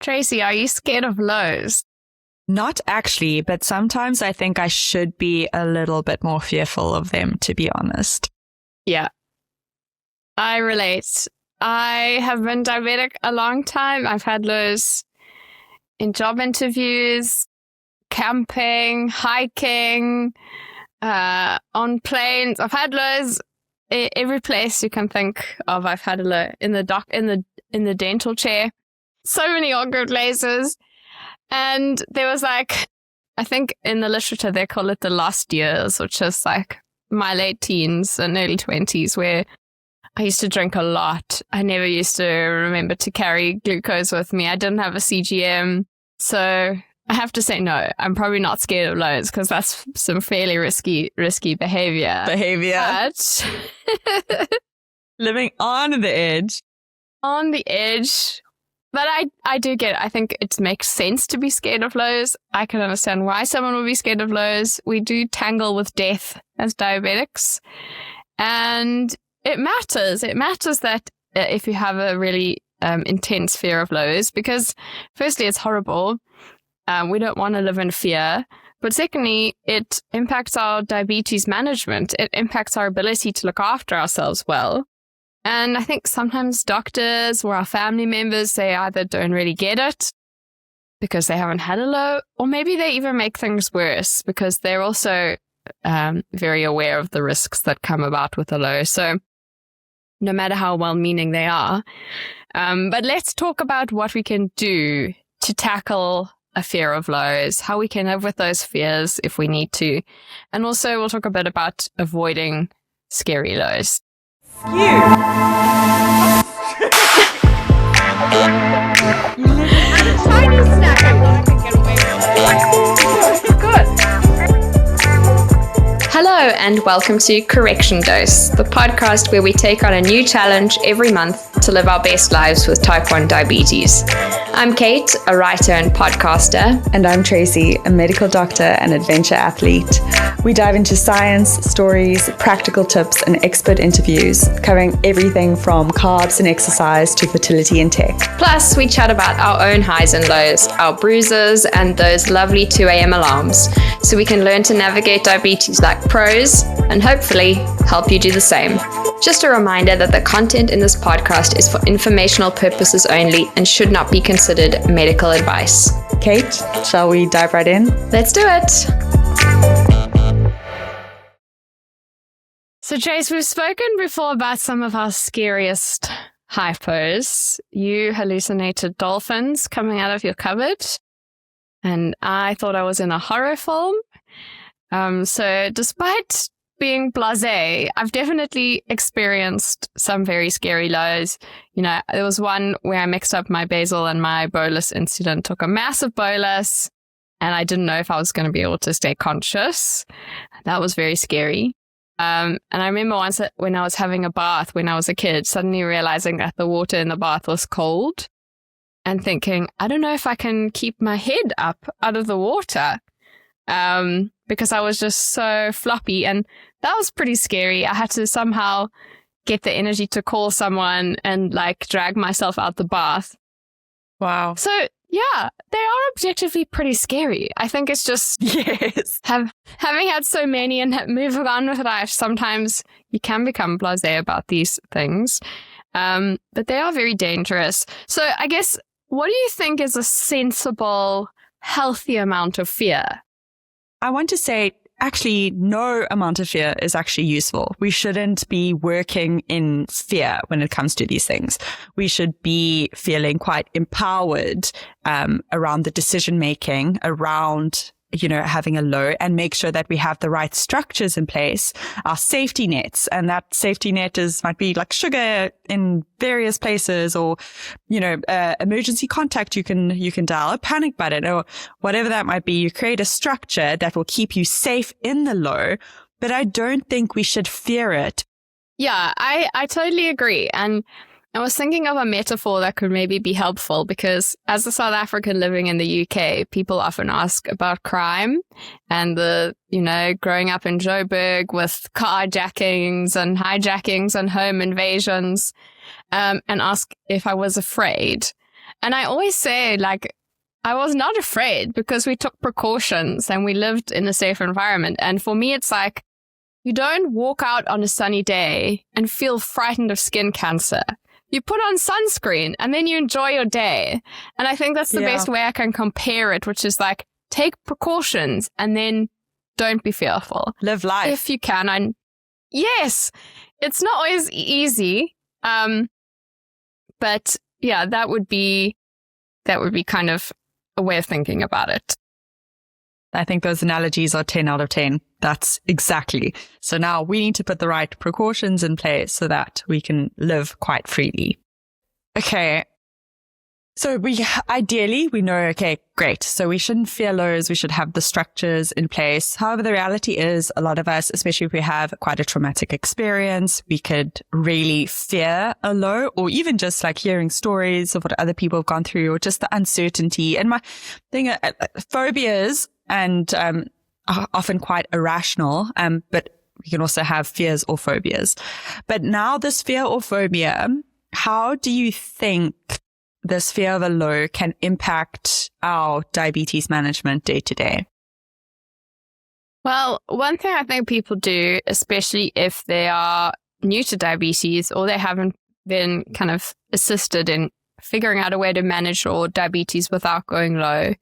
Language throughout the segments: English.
Tracy, are you scared of lows? Not actually, but sometimes I think I should be a little bit more fearful of them, to be honest. Yeah, I relate. I have been diabetic a long time. I've had lows in job interviews, camping, hiking, on planes. I've had lows every place you can think of. I've had a low in the dental chair. So many awkward places. And there was like, I think in the literature they call it the lost years, which is like my late teens and early 20s, where I used to drink a lot. I never used to remember to carry glucose with me. I didn't have a CGM. So I have to say no, I'm probably not scared of lows because that's some fairly risky behavior. But Living on the edge. On the edge. But I do get it. I think it makes sense to be scared of lows. I can understand why someone would be scared of lows. We do tangle with death as diabetics. And it matters. It matters that if you have a really intense fear of lows, because firstly, it's horrible. We don't want to live in fear. But secondly, it impacts our diabetes management. It impacts our ability to look after ourselves well. And I think sometimes doctors or our family members, they either don't really get it because they haven't had a low, or maybe they even make things worse because they're also very aware of the risks that come about with a low. So no matter how well-meaning they are. But let's talk about what we can do to tackle a fear of lows, how we can live with those fears if we need to. And also we'll talk a bit about avoiding scary lows. You live I'm a tiny snack. I know I can get away with it. Good. Hello and welcome to Correction Dose, the podcast where we take on a new challenge every month to live our best lives with type 1 diabetes. I'm Cait, a writer and podcaster. And I'm Tracy, a medical doctor and adventure athlete. We dive into science, stories, practical tips, and expert interviews, covering everything from carbs and exercise to fertility and tech. Plus, we chat about our own highs and lows, our bruises, and those lovely 2 a.m. alarms, so we can learn to navigate diabetes like pros and hopefully help you do the same. Just a reminder that the content in this podcast is for informational purposes only and should not be considered medical advice. Cait, shall we dive right in? Let's do it. So, Trace, we've spoken before about some of our scariest hypos. You hallucinated dolphins coming out of your cupboard, and I thought I was in a horror film. So despite being blasé, I've definitely experienced some very scary lows. You know, there was one where I mixed up my basal and my bolus insulin, took a massive bolus, and I didn't know if I was going to be able to stay conscious. That was very scary. And I remember once when I was having a bath when I was a kid, suddenly realizing that the water in the bath was cold and thinking, I don't know if I can keep my head up out of the water. Because I was just so floppy, and that was pretty scary. I had to somehow get the energy to call someone and like drag myself out the bath. Wow. So yeah, they are objectively pretty scary. I think it's just having had so many and moving on with life, sometimes you can become blasé about these things. But they are very dangerous. So I guess, what do you think is a sensible, healthy amount of fear? I want to say, actually, no amount of fear is actually useful. We shouldn't be working in fear when it comes to these things. We should be feeling quite empowered around the decision making, around, you know, having a low, and make sure that we have the right structures in place, our safety nets. And that safety net might be like sugar in various places, or, you know, emergency contact you can dial, a panic button, or whatever that might be. You create a structure that will keep you safe in the low, but I don't think we should fear it. Yeah, I totally agree. And I was thinking of a metaphor that could maybe be helpful, because as a South African living in the UK, people often ask about crime and growing up in Joburg with carjackings and hijackings and home invasions, and ask if I was afraid. And I always say, like, I was not afraid because we took precautions and we lived in a safe environment. And for me, it's like, you don't walk out on a sunny day and feel frightened of skin cancer. You put on sunscreen and then you enjoy your day. And I think that's the best way I can compare it, which is like, take precautions and then don't be fearful. Live life. If you can. Yes, it's not always easy. But yeah, that would be kind of a way of thinking about it. I think those analogies are 10 out of 10. That's exactly. So now we need to put the right precautions in place so that we can live quite freely. Okay. So ideally we know, okay, great. So we shouldn't fear lows. We should have the structures in place. However, the reality is a lot of us, especially if we have quite a traumatic experience, we could really fear a low, or even just like hearing stories of what other people have gone through, or just the uncertainty. And my thing, phobias and are often quite irrational, but we can also have fears or phobias. But now this fear or phobia, how do you think this fear of a low can impact our diabetes management day to day? Well, one thing I think people do, especially if they are new to diabetes or they haven't been kind of assisted in figuring out a way to manage your diabetes without going low,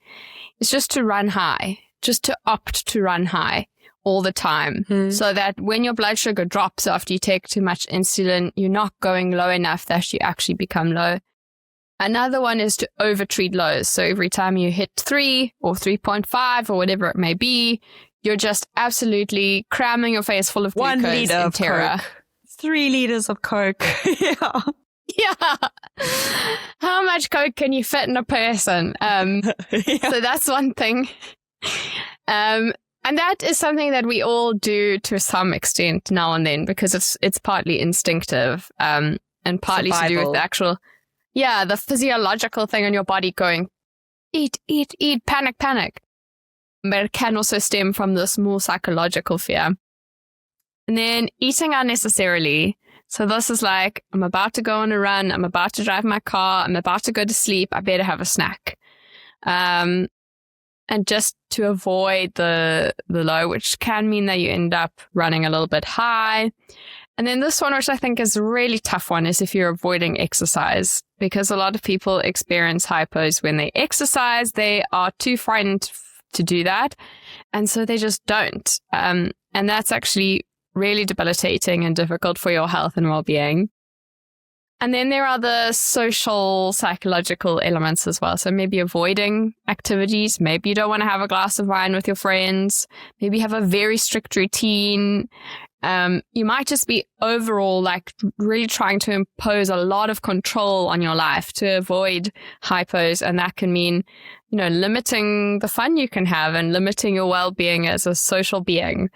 is just to run high, just to opt to run high all the time, so that when your blood sugar drops after you take too much insulin, you're not going low enough that you actually become low. Another one is to overtreat lows. So every time you hit 3 or 3.5 or whatever it may be, you're just absolutely cramming your face full of glucose 1 liter and of terror. Coke, 3 liters of Coke. Yeah. Yeah. How much Coke can you fit in a person? So that's one thing. And that is something that we all do to some extent now and then, because it's partly instinctive and partly to do with the actual... Yeah, the physiological thing in your body going, eat, eat, eat, panic, panic. But it can also stem from this more psychological fear. And then eating unnecessarily. So this is like, I'm about to go on a run, I'm about to drive my car, I'm about to go to sleep, I better have a snack. And just to avoid the low, which can mean that you end up running a little bit high. And then this one, which I think is a really tough one, is if you're avoiding exercise, because a lot of people experience hypos when they exercise. They are too frightened to do that. And so they just don't. And that's actually really debilitating and difficult for your health and well-being. And then there are the social, psychological elements as well. So maybe avoiding activities. Maybe you don't want to have a glass of wine with your friends. Maybe you have a very strict routine. You might just be overall like really trying to impose a lot of control on your life to avoid hypos. And that can mean, limiting the fun you can have and limiting your well-being as a social being.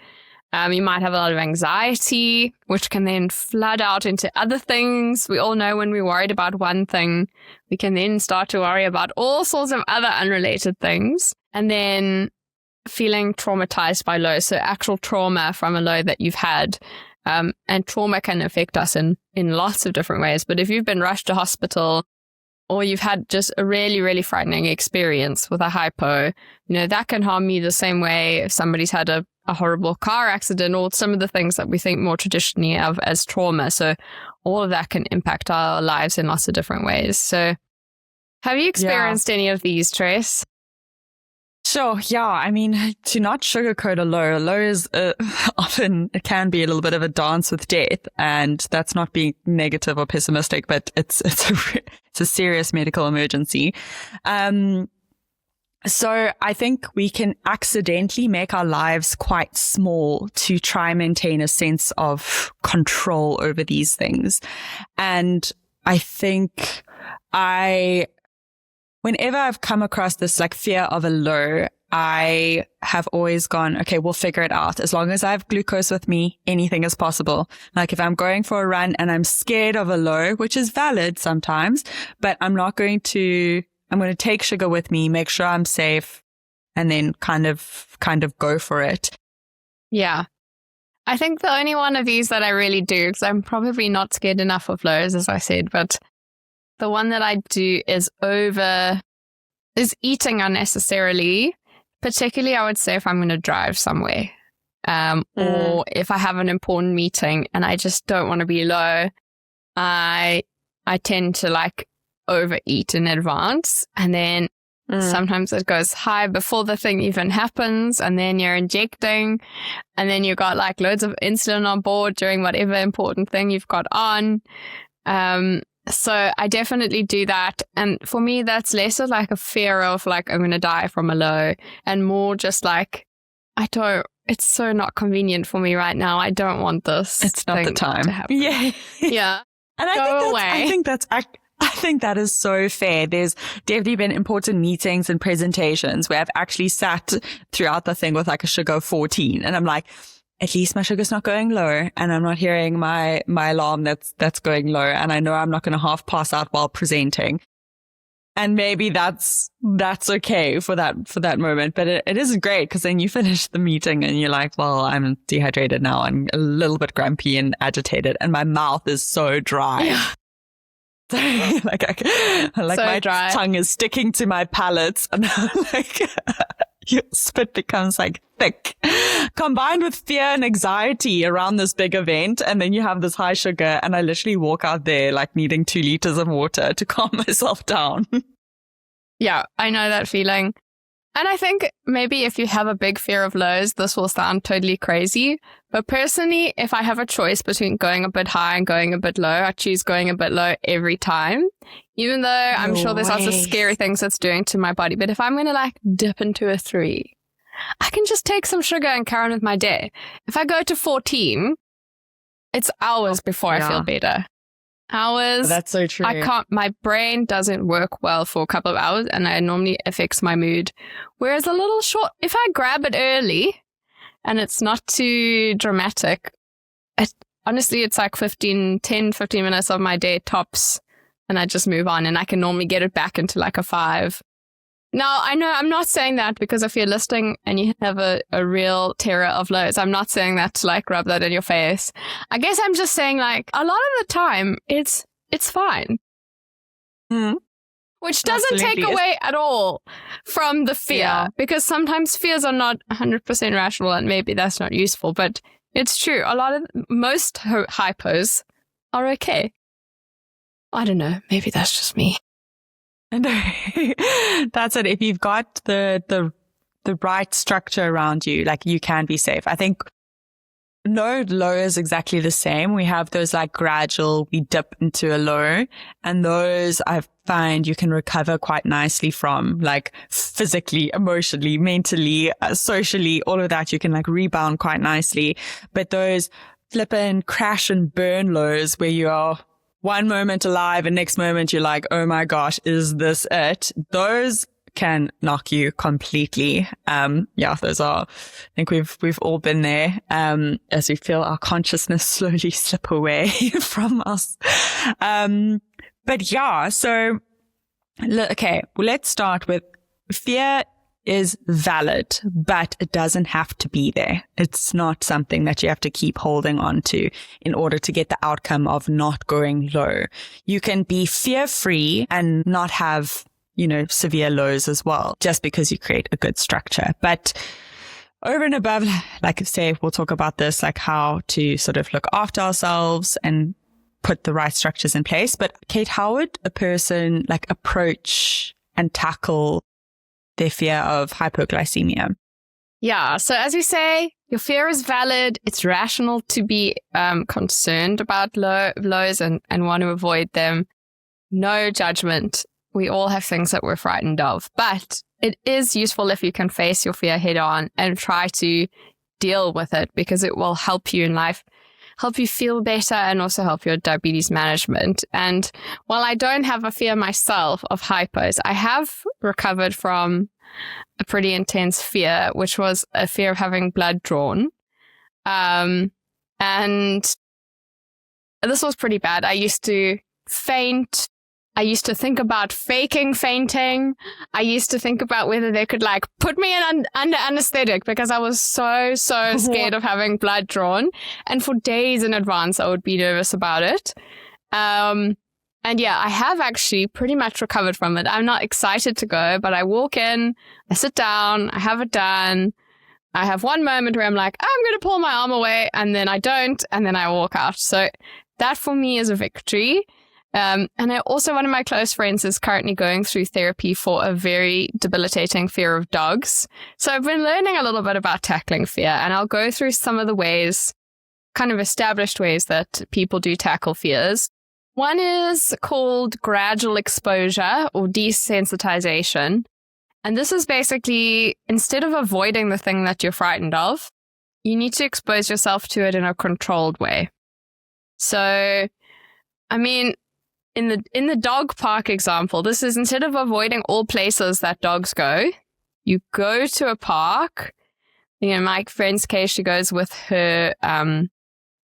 You might have a lot of anxiety, which can then flood out into other things. We all know when we're worried about one thing, we can then start to worry about all sorts of other unrelated things. And then feeling traumatized by low. So actual trauma from a low that you've had. And trauma can affect us in lots of different ways. But if you've been rushed to hospital, or you've had just a really, really frightening experience with a hypo, that can harm you the same way if somebody's had a horrible car accident, or some of the things that we think more traditionally of as trauma. So all of that can impact our lives in lots of different ways. So have you experienced any of these, Trace? Sure. Yeah. I mean, to not sugarcoat a low is often, it can be a little bit of a dance with death. And that's not being negative or pessimistic, but it's a serious medical emergency. So I think we can accidentally make our lives quite small to try and maintain a sense of control over these things. And I think whenever I've come across this like fear of a low, I have always gone, okay, we'll figure it out. As long as I have glucose with me, anything is possible. Like if I'm going for a run and I'm scared of a low, which is valid sometimes, but I'm going to take sugar with me, make sure I'm safe, and then kind of go for it. Yeah. I think the only one of these that I really do, because I'm probably not scared enough of lows, as I said, but the one that I do is eating unnecessarily, particularly I would say if I'm going to drive somewhere, or if I have an important meeting and I just don't want to be low, I tend to like overeat in advance, and then sometimes it goes high before the thing even happens, and then you're injecting, and then you've got like loads of insulin on board during whatever important thing you've got on. So I definitely do that. And for me, that's less of like a fear of like, I'm going to die from a low, and more just like, it's so not convenient for me right now. I don't want this. It's not the time. To happen. Yeah. Yeah. And I think that is so fair. There's definitely been important meetings and presentations where I've actually sat throughout the thing with like a sugar of 14, and I'm like, at least my sugar's not going low, and I'm not hearing my alarm that's going low, and I know I'm not going to half pass out while presenting. And maybe that's okay for that moment, but it isn't great, because then you finish the meeting and you're like, well, I'm dehydrated now. I'm a little bit grumpy and agitated, and my mouth is so dry. Yeah. like my dry. Tongue is sticking to my palate, and like your spit becomes like thick, combined with fear and anxiety around this big event. And then you have this high sugar, and I literally walk out there like needing 2 liters of water to calm myself down. Yeah, I know that feeling. And I think maybe if you have a big fear of lows, this will sound totally crazy. But personally, if I have a choice between going a bit high and going a bit low, I choose going a bit low every time. Even though I'm sure there's lots of scary things it's doing to my body. But if I'm going to like dip into a 3, I can just take some sugar and carry on with my day. If I go to 14, it's hours before I feel better. Hours. That's so true. My brain doesn't work well for a couple of hours, and it normally affects my mood. Whereas a little short, if I grab it early and it's not too dramatic, honestly, it's like 10, 15 minutes of my day tops, and I just move on, and I can normally get it back into like a 5. Now, I know I'm not saying that because if you're listening and you have a real terror of lows, I'm not saying that to like rub that in your face. I guess I'm just saying like a lot of the time it's fine. Which doesn't take away at all from the fear, because sometimes fears are not 100% rational, and maybe that's not useful, but it's true. Most hypos are okay. I don't know. Maybe that's just me. That's it. If you've got the right structure around you, like, you can be safe. I think no low is exactly the same. We have those like gradual, we dip into a low, and those I find you can recover quite nicely from, like physically, emotionally, mentally, socially, all of that. You can like rebound quite nicely. But those flippin' crash and burn lows where you are one moment alive and next moment you're like, oh my gosh, is this it? Those can knock you completely. Those are, I think we've all been there, as we feel our consciousness slowly slip away from us. So okay, let's start with fear is valid, but it doesn't have to be there. It's not something that you have to keep holding on to in order to get the outcome of not going low. You can be fear-free and not have, severe lows as well, just because you create a good structure. But over and above, like I say, we'll talk about this, like how to sort of look after ourselves and put the right structures in place. But Cait, how would a person like approach and tackle their fear of hypoglycemia? Yeah. So as we say, your fear is valid. It's rational to be concerned about lows and want to avoid them. No judgment. We all have things that we're frightened of, but it is useful if you can face your fear head on and try to deal with it, because it will help you in life, help you feel better, and also help your diabetes management. And while I don't have a fear myself of hypos, I have recovered from a pretty intense fear, which was a fear of having blood drawn. And this was pretty bad. I used to faint. I used to think about faking fainting. I used to think about whether they could like put me in under anesthetic, because I was so scared of having blood drawn. And for days in advance, I would be nervous about it. And And yeah, I have actually pretty much recovered from it. I'm not excited to go, but I walk in, I sit down, I have it done. I have one moment where I'm like, I'm going to pull my arm away, and then I don't, and then I walk out. So that for me is a victory. And I also, one of my close friends is currently going through therapy for a very debilitating fear of dogs. So I've been learning a little bit about tackling fear, and I'll go through some of the ways, kind of established ways that people do tackle fears. One is called gradual exposure or desensitization. And this is basically, instead of avoiding the thing that you're frightened of, you need to expose yourself to it in a controlled way. So, I mean, in the dog park example, this is instead of avoiding all places that dogs go, you go to a park. You know, my friend's case, she goes with her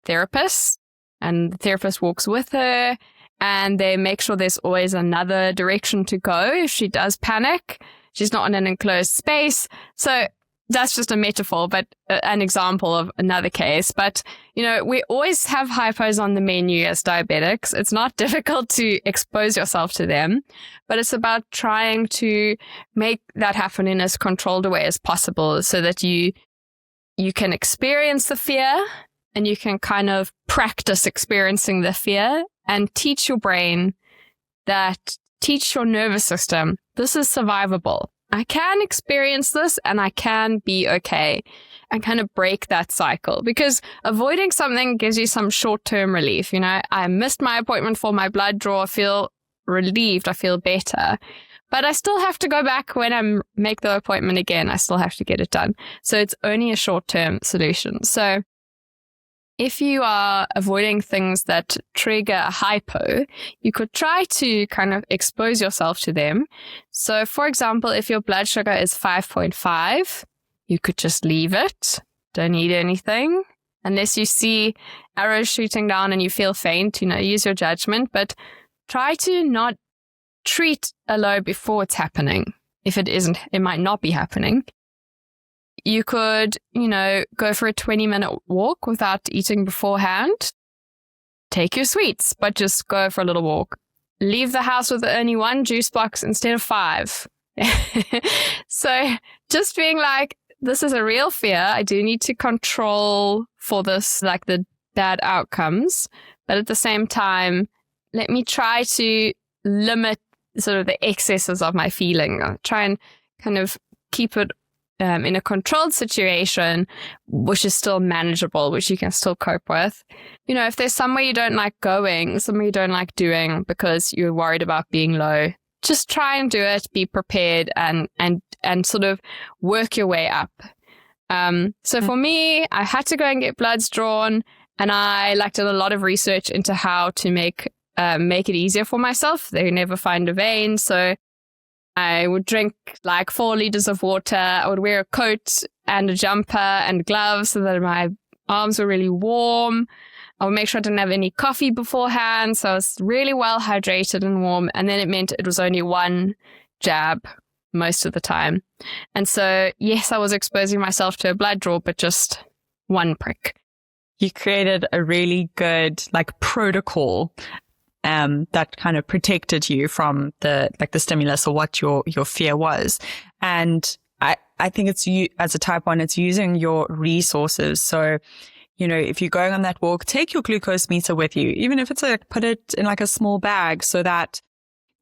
therapist, and the therapist walks with her, and they make sure there's always another direction to go if she does panic. She's not in an enclosed space. So that's just a metaphor, but an example of another case. But, you know, we always have hypos on the menu as diabetics. It's not difficult to expose yourself to them, but it's about trying to make that happen in as controlled a way as possible so that you can experience the fear, and you can kind of practice experiencing the fear and teach your brain teach your nervous system, this is survivable. I can experience this and I can be okay, and kind of break that cycle, because avoiding something gives you some short-term relief. You know, I missed my appointment for my blood draw. I feel relieved. I feel better. But I still have to go back when I make the appointment again. I still have to get it done. So it's only a short-term solution. So if you are avoiding things that trigger a hypo, you could try to kind of expose yourself to them. So, for example, if your blood sugar is 5.5, you could just leave it. Don't eat anything. Unless you see arrows shooting down and you feel faint, you know, use your judgment. But try to not treat a low before it's happening. If it isn't, it might not be happening. You could, you know, go for a 20-minute walk without eating beforehand. Take your sweets, but just go for a little walk. Leave the house with only one juice box instead of 5. So just being like, this is a real fear. I do need to control for this, like the bad outcomes. But at the same time, let me try to limit sort of the excesses of my feeling. I'll try and kind of keep it in a controlled situation, which is still manageable, which you can still cope with. You know, if there's somewhere you don't like going, somewhere you don't like doing because you're worried about being low, just try and do it, be prepared, and sort of work your way up. So for me, I had to go and get bloods drawn, and I did a lot of research into how to make it easier for myself. They never find a vein, so I would drink like 4 liters of water. I would wear a coat and a jumper and gloves so that my arms were really warm. I would make sure I didn't have any coffee beforehand, so I was really well hydrated and warm. And then it meant it was only 1 jab most of the time. And so, yes, I was exposing myself to a blood draw, but just 1 prick. You created a really good protocol that kind of protected you from the stimulus or what your fear was. And I think it's you as a type 1, it's using your resources. So, you know, if you're going on that walk, take your glucose meter with you, even if it's put it in a small bag so that,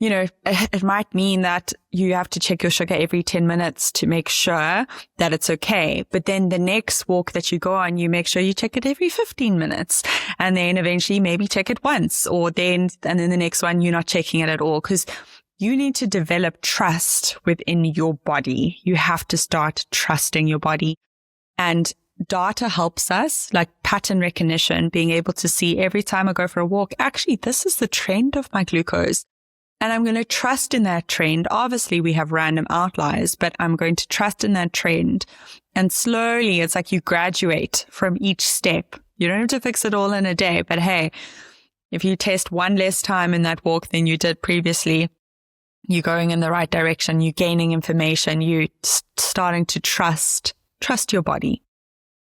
you know, it might mean that you have to check your sugar every 10 minutes to make sure that it's okay. But then the next walk that you go on, you make sure you check it every 15 minutes. And then eventually maybe check it once, and then the next one, you're not checking it at all, because you need to develop trust within your body. You have to start trusting your body. And data helps us, like pattern recognition, being able to see every time I go for a walk, actually, this is the trend of my glucose. And I'm going to trust in that trend. Obviously, we have random outliers, but I'm going to trust in that trend. And slowly, it's like you graduate from each step. You don't have to fix it all in a day. But hey, if you test 1 less time in that walk than you did previously, you're going in the right direction. You're gaining information. You're starting to trust your body.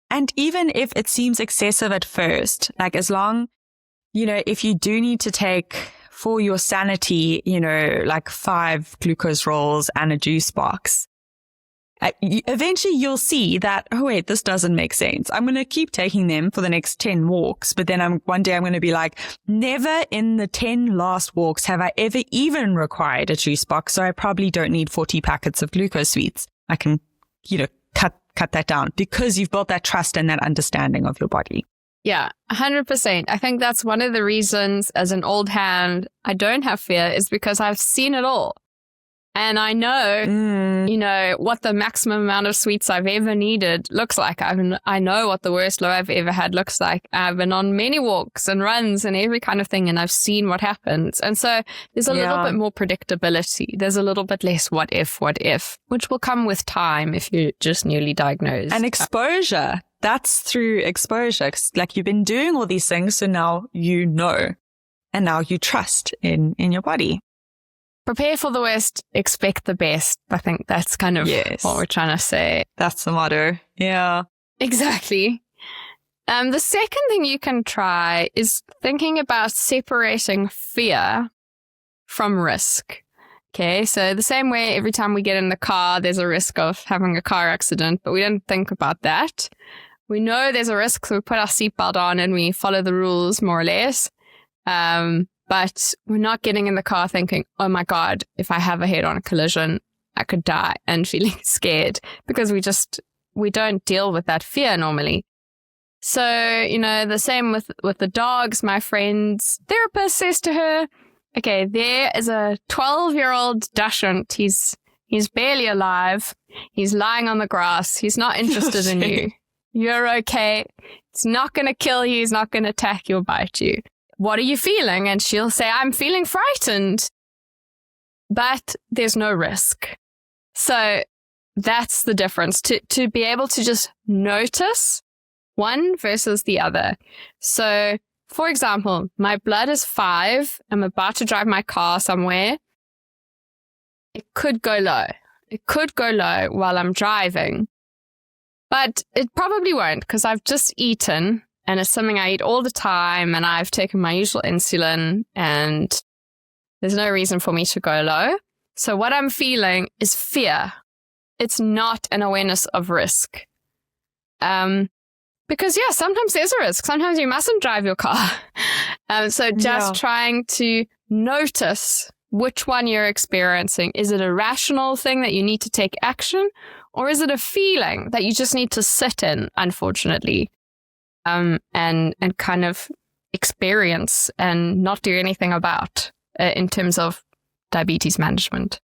And even if it seems excessive at first, as long, you know, if you do need to take for your sanity, like 5 glucose rolls and a juice box, eventually you'll see that, oh wait, this doesn't make sense. I'm going to keep taking them for the next 10 walks. But then one day I'm going to be like, never in the 10 last walks have I ever even required a juice box. So I probably don't need 40 packets of glucose sweets. I can, cut that down because you've built that trust and that understanding of your body. Yeah, 100%. I think that's one of the reasons as an old hand, I don't have fear is because I've seen it all. And I know, what the maximum amount of sweets I've ever needed looks like. I know what the worst low I've ever had looks like. I've been on many walks and runs and every kind of thing, and I've seen what happens. And so there's a little bit more predictability. There's a little bit less what if, which will come with time if you're just newly diagnosed. And exposure. That's through exposure. 'Cause like you've been doing all these things, so now you know. And now you trust in your body. Prepare for the worst, expect the best. I think that's kind of what we're trying to say. That's the motto. Yeah. Exactly. The second thing you can try is thinking about separating fear from risk. Okay, so the same way every time we get in the car, there's a risk of having a car accident, but we don't think about that. We know there's a risk, so we put our seatbelt on and we follow the rules more or less. But we're not getting in the car thinking, oh my God, if I have a head-on collision, I could die, and feeling scared because we don't deal with that fear normally. So, the same with the dogs. My friend's therapist says to her, okay, there is a 12-year-old Dachshund. He's barely alive. He's lying on the grass. He's not interested in you. You're okay. It's not going to kill you. He's not going to attack you or bite you. What are you feeling? And she'll say, I'm feeling frightened. But there's no risk. So that's the difference. To be able to just notice one versus the other. So, for example, my blood is 5. I'm about to drive my car somewhere. It could go low. It could go low while I'm driving. But it probably won't because I've just eaten. And it's something I eat all the time, and I've taken my usual insulin, and there's no reason for me to go low. So what I'm feeling is fear. It's not an awareness of risk. Because, sometimes there's a risk. Sometimes you mustn't drive your car. So just trying to notice which one you're experiencing. Is it a rational thing that you need to take action, or is it a feeling that you just need to sit in, unfortunately? And kind of experience and not do anything about in terms of diabetes management.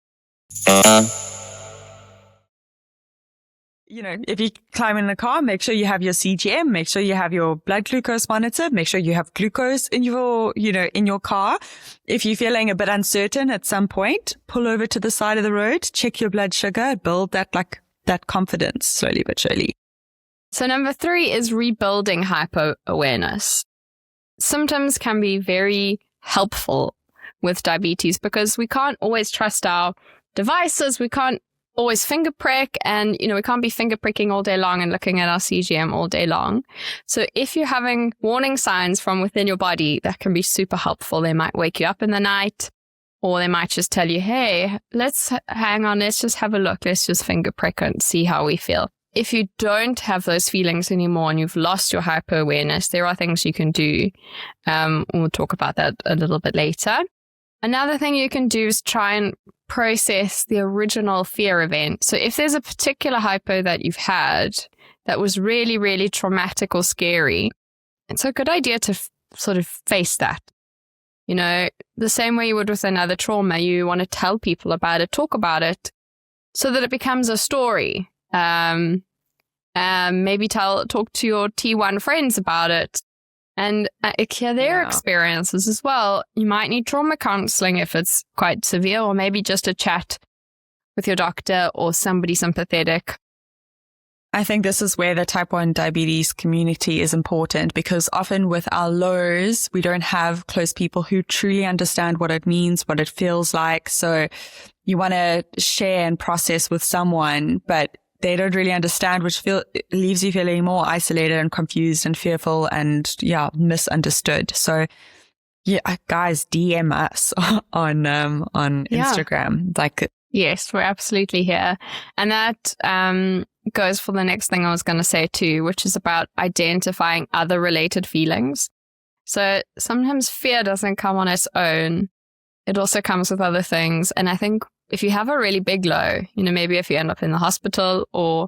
If you climb in the car, make sure you have your CGM, make sure you have your blood glucose monitor, make sure you have glucose in your, in your car. If you're feeling a bit uncertain at some point, pull over to the side of the road, check your blood sugar, build that confidence slowly but surely. So number 3 is rebuilding hypo-awareness. Symptoms can be very helpful with diabetes because we can't always trust our devices. We can't always finger prick, and, we can't be finger pricking all day long and looking at our CGM all day long. So if you're having warning signs from within your body, that can be super helpful. They might wake you up in the night, or they might just tell you, hey, let's just have a look. Let's just finger prick and see how we feel. If you don't have those feelings anymore and you've lost your hyper-awareness, there are things you can do. We'll talk about that a little bit later. Another thing you can do is try and process the original fear event. So if there's a particular hypo that you've had that was really, really traumatic or scary, it's a good idea to sort of face that. The same way you would with another trauma, you want to tell people about it, talk about it, so that it becomes a story. Maybe talk to your T1 friends about it and hear their experiences as well. You might need trauma counseling if it's quite severe, or maybe just a chat with your doctor or somebody sympathetic. I think this is where the type 1 diabetes community is important, because often with our lows, we don't have close people who truly understand what it means, what it feels like. So you want to share and process with someone, but they don't really understand, which leaves you feeling more isolated and confused and fearful and, misunderstood. So Yeah, guys, DM us on Instagram. Like, yes, we're absolutely here. And that goes for the next thing I was going to say too, which is about identifying other related feelings. So sometimes fear doesn't come on its own. It also comes with other things. And I think if you have a really big low, maybe if you end up in the hospital, or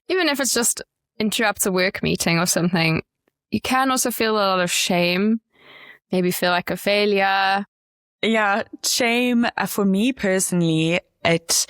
even if it's just interrupts a work meeting or something, you can also feel a lot of shame, maybe feel like a failure. Yeah, shame for me personally, it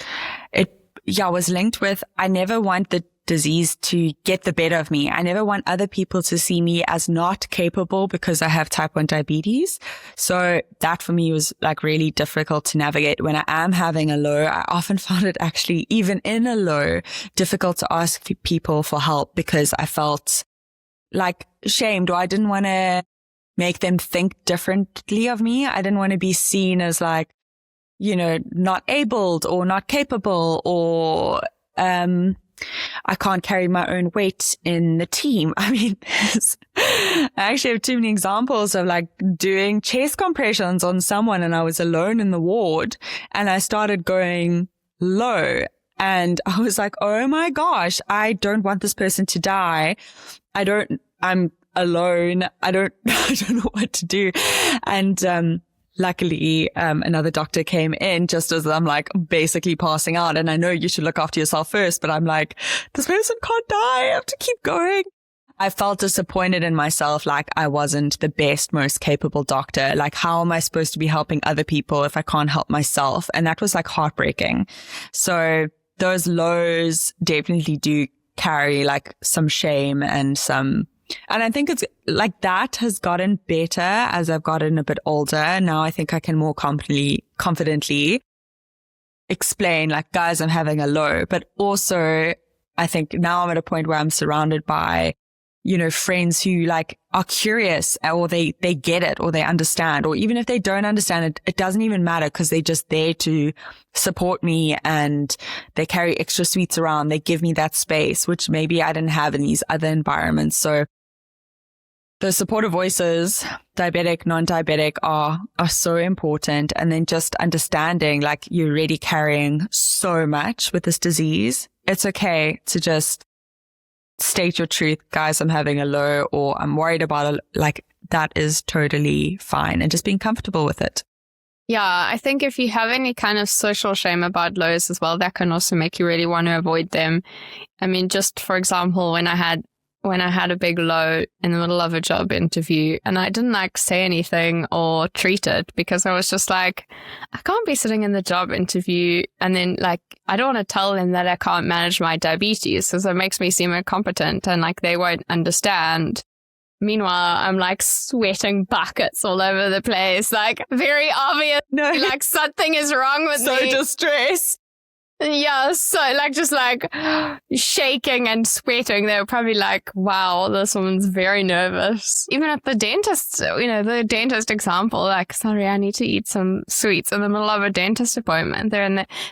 was linked with, I never want the disease to get the better of me. I never want other people to see me as not capable because I have type 1 diabetes. So that for me was like really difficult to navigate. When I am having a low, I often found it actually, even in a low, difficult to ask people for help because I felt like shamed, or I didn't want to make them think differently of me. I didn't want to be seen as like, not abled or not capable, or I can't carry my own weight in the team. I mean, I actually have too many examples of like doing chest compressions on someone, and I was alone in the ward, and I started going low, and I was like, oh my gosh, I don't want this person to die. I'm alone. I don't know what to do. And, luckily, another doctor came in just as I'm like basically passing out. And I know you should look after yourself first, but I'm like, this person can't die. I have to keep going. I felt disappointed in myself. Like I wasn't the best, most capable doctor. Like, how am I supposed to be helping other people if I can't help myself? And that was like heartbreaking. So those lows definitely do carry like some shame and I think it's like that has gotten better as I've gotten a bit older. Now I think I can more confidently explain like, guys, I'm having a low. But also I think now I'm at a point where I'm surrounded by, friends who like are curious, or they get it, or they understand, or even if they don't understand it, it doesn't even matter because they're just there to support me, and they carry extra sweets around. They give me that space, which maybe I didn't have in these other environments. So the supportive voices, diabetic, non-diabetic, are so important. And then just understanding like you're already carrying so much with this disease. It's okay to just state your truth. Guys, I'm having a low, or I'm worried about it. Like that is totally fine, and just being comfortable with it. Yeah, I think if you have any kind of social shame about lows as well, that can also make you really want to avoid them. I mean, just for example, when I had a big low in the middle of a job interview, and I didn't like say anything or treat it because I was just like, I can't be sitting in the job interview and then like, I don't want to tell them that I can't manage my diabetes because it makes me seem incompetent and like they won't understand. Meanwhile, I'm like sweating buckets all over the place, like very obvious, like something is wrong with me. So distressed. Yeah, so like just like shaking and sweating. They were probably like, wow, this woman's very nervous. Even at the dentist, the dentist example, like, sorry, I need to eat some sweets in the middle of a dentist appointment.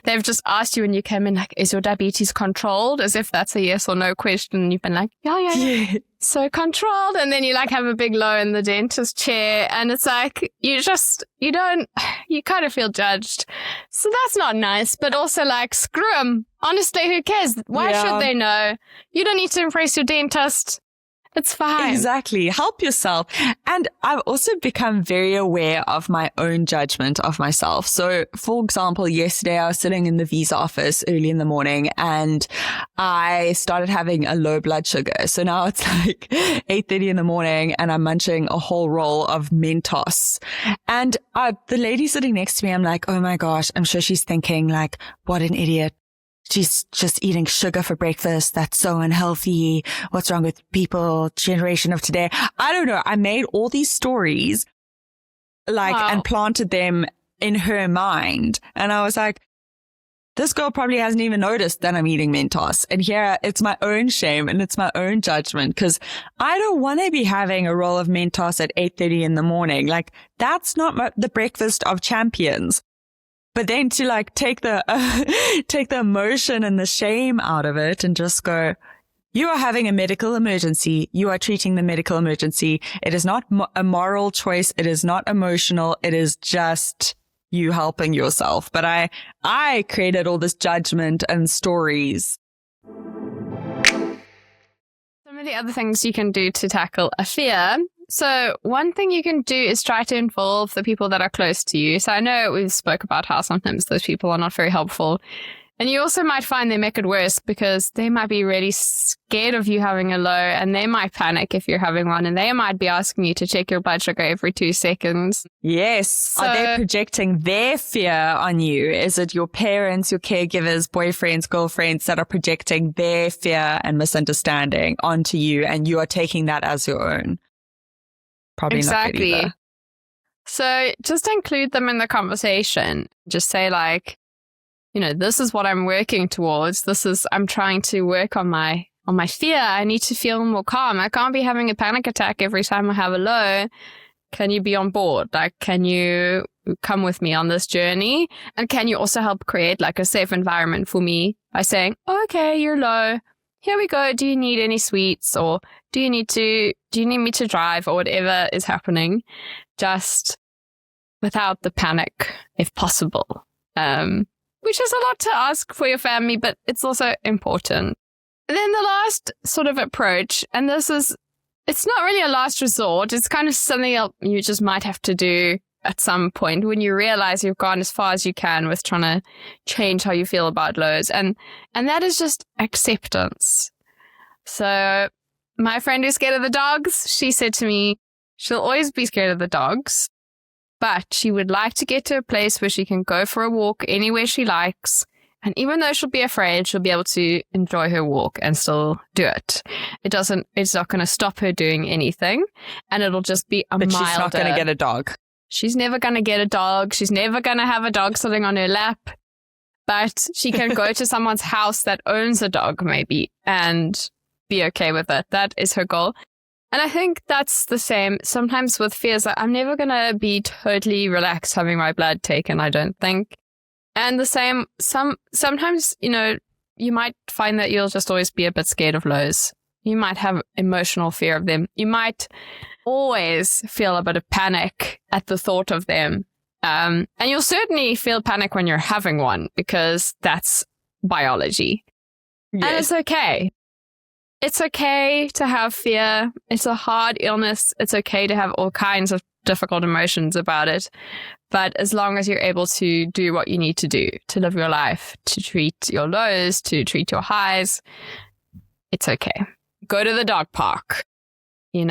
They've just asked you when you came in, like, is your diabetes controlled? As if that's a yes or no question. And you've been like, yeah. So controlled. And then you like have a big low in the dentist chair, and it's like, you kind of feel judged. So that's not nice, but also like, screw them. Honestly, who cares? Why should they know? You don't need to impress your dentist. It's fine. Exactly. Help yourself. And I've also become very aware of my own judgment of myself. So, for example, yesterday I was sitting in the visa office early in the morning, and I started having a low blood sugar. So now it's like 8:30 in the morning, and I'm munching a whole roll of Mentos. And the lady sitting next to me, I'm like, oh my gosh, I'm sure she's thinking like, what an idiot. She's just eating sugar for breakfast. That's so unhealthy. What's wrong with people? Generation of today. I don't know. I made all these stories and planted them in her mind. And I was like, this girl probably hasn't even noticed that I'm eating Mentos. And here it's my own shame and it's my own judgment, because I don't want to be having a roll of Mentos at 8:30 in the morning. Like, that's not the breakfast of champions. But then to like take the emotion and the shame out of it and just go, You are having a medical emergency. You are treating the medical emergency. It is not a moral choice. It is not emotional. It is just you helping yourself. But I created all this judgment and stories. Some of the other things you can do to tackle a fear. So one thing you can do is try to involve the people that are close to you. So I know we've spoke about how sometimes those people are not very helpful. And you also might find they make it worse because they might be really scared of you having a low, and they might panic if you're having one, and they might be asking you to check your blood sugar every 2 seconds. Yes. So, are they projecting their fear on you? Is it your parents, your caregivers, boyfriends, girlfriends that are projecting their fear and misunderstanding onto you, and you are taking that as your own? Probably exactly. not good either. So just include them in the conversation. Just say like, this is what I'm working towards. I'm trying to work on my fear. I need to feel more calm. I can't be having a panic attack every time I have a low. Can you be on board? Like, can you come with me on this journey? And can you also help create like a safe environment for me by saying, oh, okay, you're low. Here we go. Do you need any sweets, or do you need me to drive, or whatever is happening? Just without the panic, if possible. Which is a lot to ask for your family, but it's also important. And then the last sort of approach, and it's not really a last resort. It's kind of something else you just might have to do at some point when you realize you've gone as far as you can with trying to change how you feel about lows. And that is just acceptance. So my friend who's scared of the dogs, she said to me, she'll always be scared of the dogs, but she would like to get to a place where she can go for a walk anywhere she likes. And even though she'll be afraid, she'll be able to enjoy her walk and still do it. It's not going to stop her doing anything. And it'll just be a milder. But she's not going to get a dog. She's never going to get a dog. She's never going to have a dog sitting on her lap. But she can go to someone's house that owns a dog maybe and be okay with it. That is her goal. And I think that's the same sometimes with fears. I'm never going to be totally relaxed having my blood taken, I don't think. And the same, sometimes, you might find that you'll just always be a bit scared of lows. You might have emotional fear of them. You might always feel a bit of panic at the thought of them. And you'll certainly feel panic when you're having one because that's biology. Yes. And it's okay. It's okay to have fear. It's a hard illness. It's okay to have all kinds of difficult emotions about it. But as long as you're able to do what you need to do to live your life, to treat your lows, to treat your highs, it's okay. Go to the dog park, We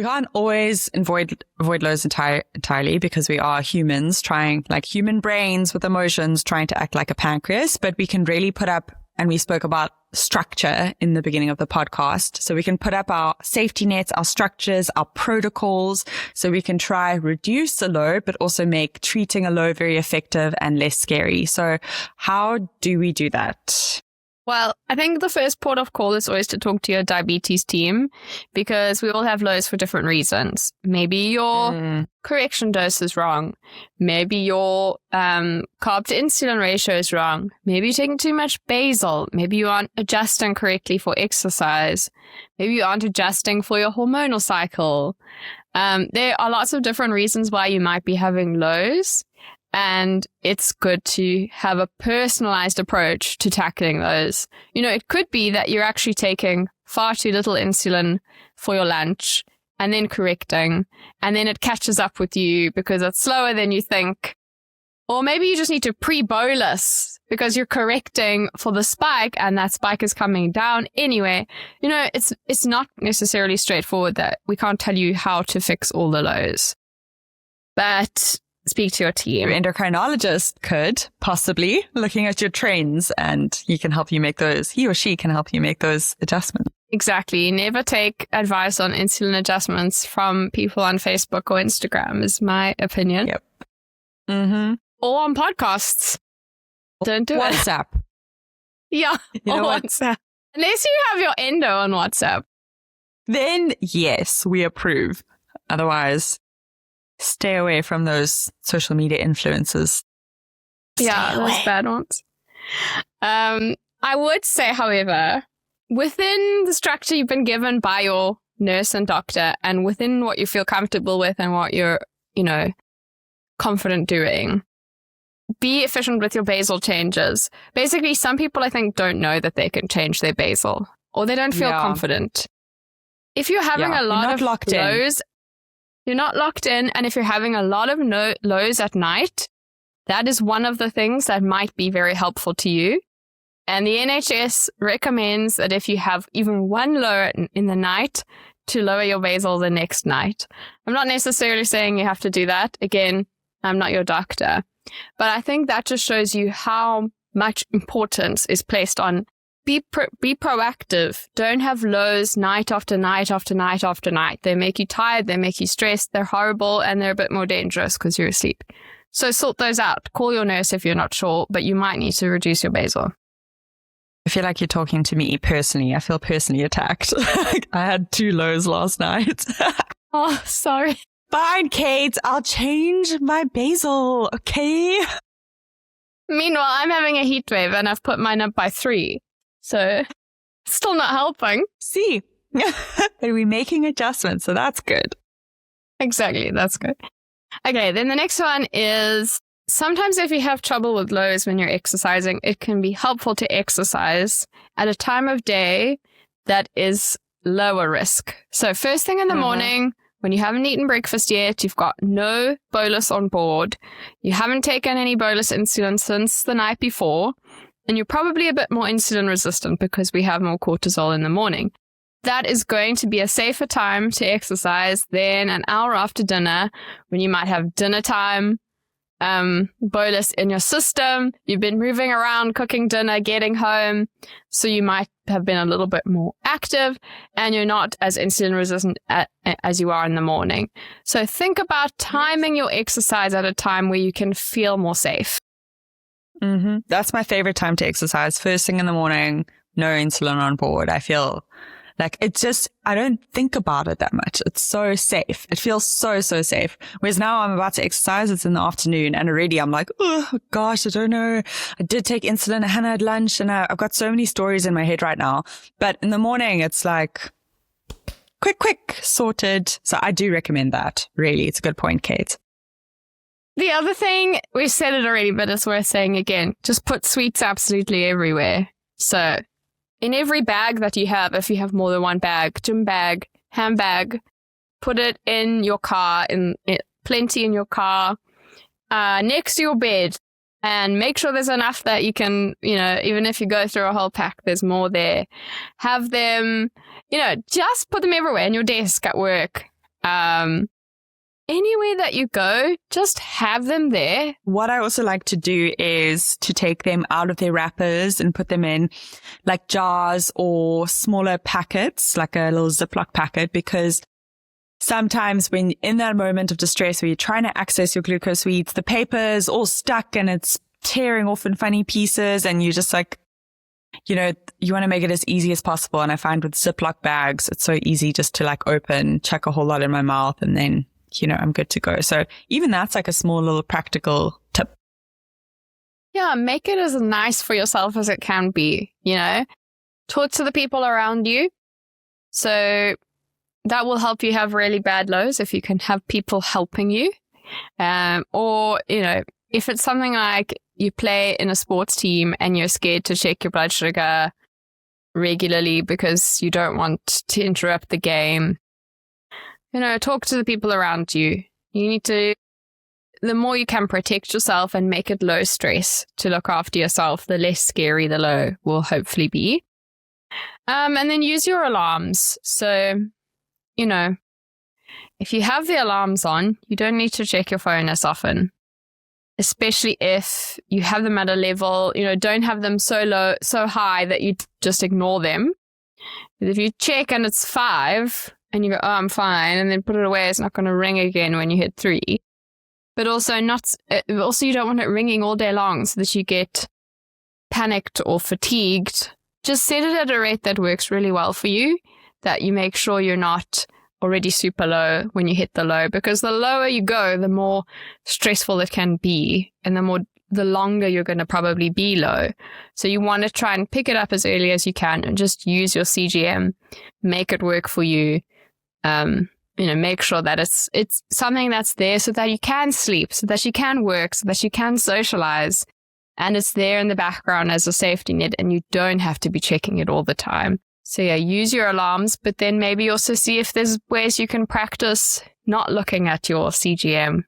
can't always avoid lows entirely because we are humans trying, like human brains with emotions, trying to act like a pancreas, but we can really put up, and we spoke about structure in the beginning of the podcast. So we can put up our safety nets, our structures, our protocols, so we can try reduce a low, but also make treating a low very effective and less scary. So how do we do that? Well, I think the first port of call is always to talk to your diabetes team because we all have lows for different reasons. Maybe your correction dose is wrong. Maybe your carb to insulin ratio is wrong. Maybe you're taking too much basal. Maybe you aren't adjusting correctly for exercise. Maybe you aren't adjusting for your hormonal cycle. There are lots of different reasons why you might be having lows. And it's good to have a personalized approach to tackling those. It could be that you're actually taking far too little insulin for your lunch and then correcting, and then it catches up with you because it's slower than you think. Or maybe you just need to pre-bolus because you're correcting for the spike and that spike is coming down anyway. It's not necessarily straightforward that we can't tell you how to fix all the lows. But speak to your team. Your endocrinologist could possibly looking at your trends, and he or she can help you make those adjustments. Exactly. Never take advice on insulin adjustments from people on Facebook or Instagram is my opinion. Yep. Mm-hmm. Or on podcasts. Don't do WhatsApp. it. Yeah. WhatsApp. Unless you have your endo on WhatsApp. Then yes, we approve. Otherwise, stay away from those social media influencers. Those bad ones. I would say, however, within the structure you've been given by your nurse and doctor, and within what you feel comfortable with and what you're, confident doing, be efficient with your basal changes. Basically, some people, I think, don't know that they can change their basal, or they don't feel confident. If you're having a lot of lows, you're not locked in. And if you're having a lot of lows at night, that is one of the things that might be very helpful to you. And the NHS recommends that if you have even one low in the night, to lower your basal the next night. I'm not necessarily saying you have to do that. Again, I'm not your doctor. But I think that just shows you how much importance is placed on be proactive. Don't have lows night after night after night after night. They make you tired, they make you stressed, they're horrible, and they're a bit more dangerous because you're asleep. So sort those out. Call your nurse if you're not sure, but you might need to reduce your basal. I feel like you're talking to me personally. I feel personally attacked. I had 2 lows last night. Oh, sorry. Fine, Cait. I'll change my basal, okay? Meanwhile, I'm having a heat wave and I've put mine up by 3. So, still not helping. See, we're making adjustments, so that's good. Exactly, that's good. Okay, then the next one is sometimes if you have trouble with lows when you're exercising, it can be helpful to exercise at a time of day that is lower risk. So first thing in the morning, when you haven't eaten breakfast yet, you've got no bolus on board, you haven't taken any bolus insulin since the night before, and you're probably a bit more insulin resistant because we have more cortisol in the morning. That is going to be a safer time to exercise than an hour after dinner when you might have dinner time, bolus in your system. You've been moving around, cooking dinner, getting home. So you might have been a little bit more active and you're not as insulin resistant as you are in the morning. So think about timing your exercise at a time where you can feel more safe. Mm-hmm. That's my favorite time to exercise. First thing in the morning, no insulin on board. I feel like it's just, I don't think about it that much. It's so safe. It feels so, so safe. Whereas now I'm about to exercise, it's in the afternoon and already I'm like, oh gosh, I don't know. I did take insulin and I had lunch and I've got so many stories in my head right now. But in the morning, it's like quick, sorted. So I do recommend that. Really, it's a good point, Cait. The other thing, we said it already, but it's worth saying again, just put sweets absolutely everywhere. So in every bag that you have, if you have more than one bag, gym bag, handbag, put it in your car, plenty in your car, next to your bed, and make sure there's enough that you can, even if you go through a whole pack, there's more there. Have them, just put them everywhere, in your desk, at work. Anywhere that you go, just have them there. What I also like to do is to take them out of their wrappers and put them in like jars or smaller packets, like a little Ziploc packet, because sometimes when in that moment of distress where you're trying to access your glucose sweets, the paper is all stuck and it's tearing off in funny pieces and you just like, you want to make it as easy as possible. And I find with Ziploc bags, it's so easy just to like open, chuck a whole lot in my mouth and then I'm good to go. So even that's like a small little practical tip. Yeah, make it as nice for yourself as it can be, Talk to the people around you. So that will help you have really bad lows if you can have people helping you. Or, if it's something like you play in a sports team and you're scared to check your blood sugar regularly because you don't want to interrupt the game. Talk to the people around you. You need to, the more you can protect yourself and make it low stress to look after yourself, the less scary the low will hopefully be. And then use your alarms. So, if you have the alarms on, you don't need to check your phone as often, especially if you have them at a level, don't have them so low, so high that you just ignore them. But if you check and it's 5, and you go, oh, I'm fine, and then put it away, it's not going to ring again when you hit 3. But also you don't want it ringing all day long so that you get panicked or fatigued. Just set it at a rate that works really well for you, that you make sure you're not already super low when you hit the low, because the lower you go, the more stressful it can be, and the more the longer you're going to probably be low. So you want to try and pick it up as early as you can and just use your CGM, make it work for you. Make sure that it's something that's there so that you can sleep, so that you can work, so that you can socialize. And it's there in the background as a safety net, and you don't have to be checking it all the time. So yeah, use your alarms, but then maybe also see if there's ways you can practice not looking at your CGM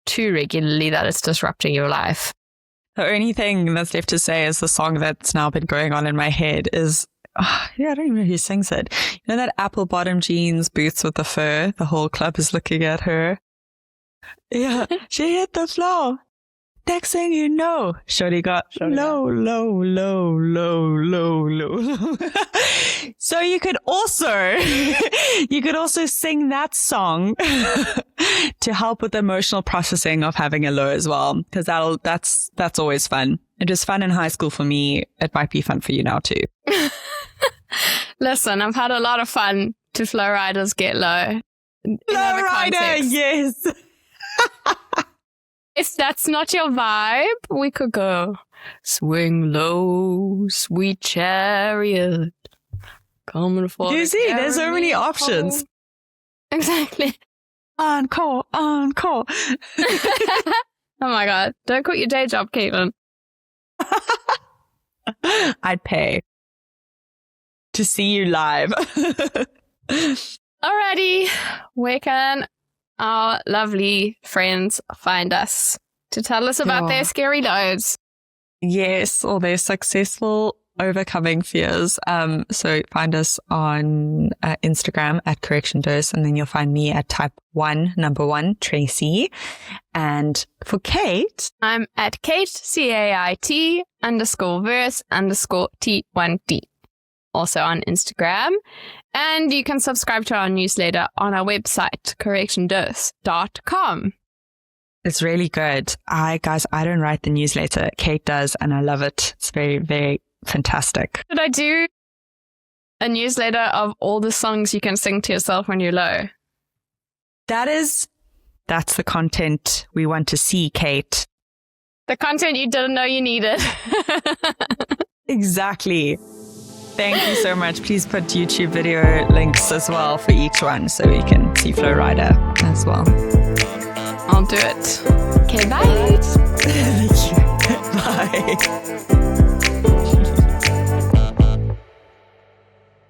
too regularly that it's disrupting your life. The only thing that's left to say is the song that's now been going on in my head is, I don't even know who sings it. You know that apple bottom jeans, boots with the fur? The whole club is looking at her. Yeah, she hit the floor. Next thing you know, Shorty got low. So you could also sing that song to help with the emotional processing of having a low as well, because that's always fun. It was fun in high school for me. It might be fun for you now too. Listen, I've had a lot of fun to Flow Riders Get Low. Flow Rider, yes. If that's not your vibe, we could go swing low, sweet chariot, coming for you see, there's so many options. Exactly. Encore. Oh my God. Don't quit your day job, Caitlin. I'd pay to see you live. Alrighty. Where can our lovely friends find us to tell us about their scary lows? Yes, or their successful overcoming fears. So find us on Instagram at Correction Dose, and then you'll find me at type1 Tracy. And for Cait, I'm at Cait, CAIT_verse_T1D. Also on Instagram. And you can subscribe to our newsletter on our website, correctiondose.com. It's really good. I don't write the newsletter. Cait does, and I love it. It's very, very fantastic. Should I do a newsletter of all the songs you can sing to yourself when you're low? That's the content we want to see, Cait. The content you didn't know you needed. Exactly. Thank you so much. Please put YouTube video links as well for each one so we can see Flow Rider as well. I'll do it. Okay, bye. Thank you. Bye.